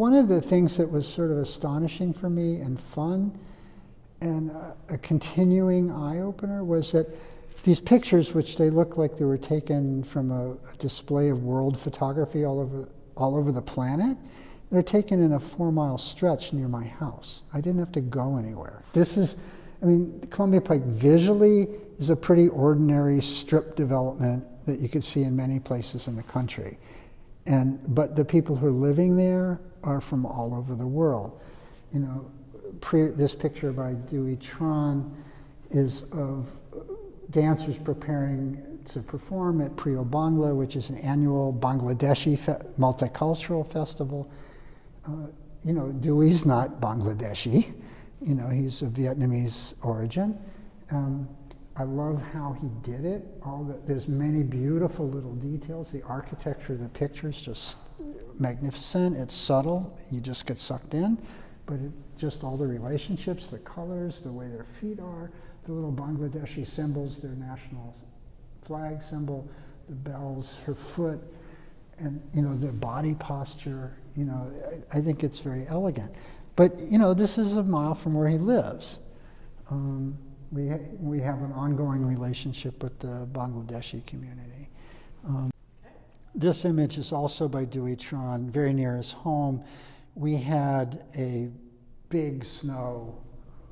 one of the things that was sort of astonishing for me and fun and a continuing eye-opener was that these pictures, which they look like they were taken from a display of world photography all over the planet, they're taken in a 4-mile stretch near my house. I didn't have to go anywhere. This is, I mean, Columbia Pike visually is a pretty ordinary strip development that you could see in many places in the country. But the people who are living there are from all over the world. You know, this picture by Dewey Tran is of dancers preparing to perform at Priyo Bangla, which is an annual Bangladeshi multicultural festival. You know, Dewey's not Bangladeshi. You know, he's of Vietnamese origin. I love how he did it. There's many beautiful little details. The architecture of the picture is just magnificent. It's subtle. You just get sucked in. But just all the relationships, the colors, the way their feet are, the little Bangladeshi symbols, their national flag symbol, the bells, her foot, and, you know, the body posture. You know, I think it's very elegant. But, you know, this is a mile from where he lives. We have an ongoing relationship with the Bangladeshi community. This image is also by Dewey Tran, very near his home. We had a big snow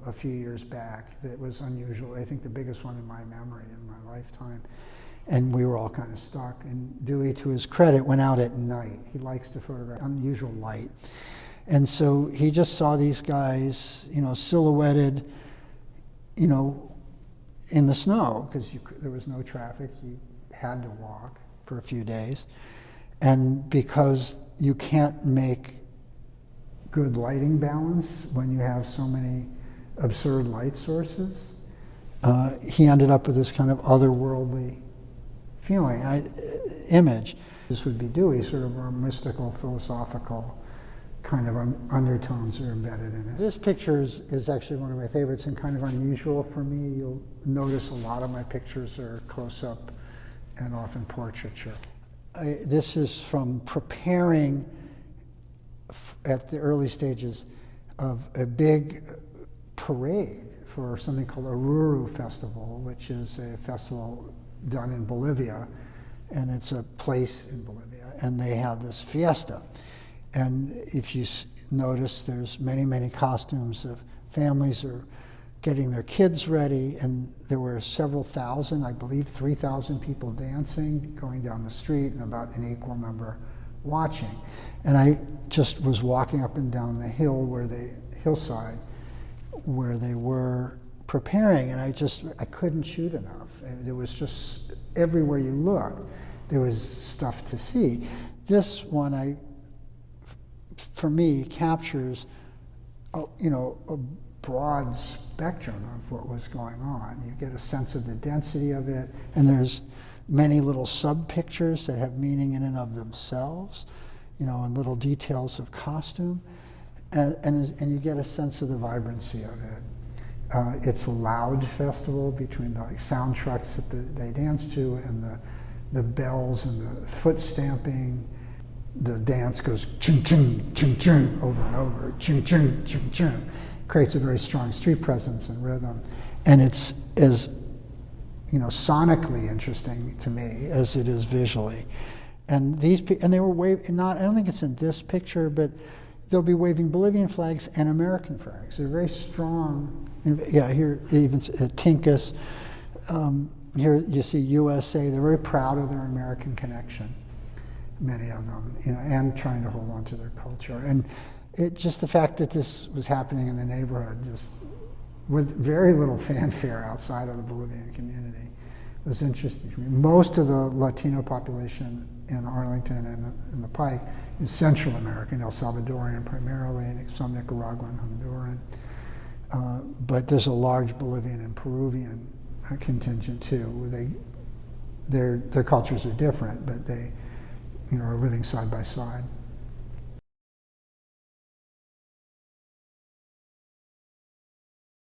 a few years back that was unusual. I think the biggest one in my memory in my lifetime. And we were all kind of stuck. And Dewey, to his credit, went out at night. He likes to photograph unusual light. And so he just saw these guys, you know, silhouetted, you know, in the snow, because there was no traffic. You had to walk for a few days. And because you can't make good lighting balance when you have so many absurd light sources, he ended up with this kind of otherworldly feeling, image. This would be Dewey, sort of a mystical, philosophical kind of undertones are embedded in it. This picture is actually one of my favorites and kind of unusual for me. You'll notice a lot of my pictures are close-up and often portraiture. This is from preparing at the early stages of a big parade for something called a Ruru Festival, which is a festival done in Bolivia, and it's a place in Bolivia, and they have this fiesta. And if you notice, there's many, many costumes of families are getting their kids ready, and there were several thousand, I believe 3,000 people dancing, going down the street, and about an equal number watching. And I just was walking up and down the hillside where they were preparing, and I couldn't shoot enough. And there was just, everywhere you looked, there was stuff to see. This one, for me, captures, you know, a broad spectrum of what was going on. You get a sense of the density of it, and there's many little sub-pictures that have meaning in and of themselves, you know, and little details of costume, and you get a sense of the vibrancy of it. It's a loud festival between the sound trucks that they dance to and the bells and the foot stamping. The dance goes chung chung chung chung over and over, chung chung chung chung. Creates a very strong street presence and rhythm, and it's as, you know, sonically interesting to me as it is visually. And they were waving. I don't think it's in this picture, but they'll be waving Bolivian flags and American flags. They're very strong. Yeah, here even Tinkus. Here you see USA. They're very proud of their American connection. Many of them, you know, and trying to hold on to their culture. And just the fact that this was happening in the neighborhood, just with very little fanfare outside of the Bolivian community, was interesting to me. Most of the Latino population in Arlington and in the Pike is Central American, El Salvadorian primarily, and some Nicaraguan, Honduran. But there's a large Bolivian and Peruvian contingent too. Their cultures are different, but they, you know, are living side by side.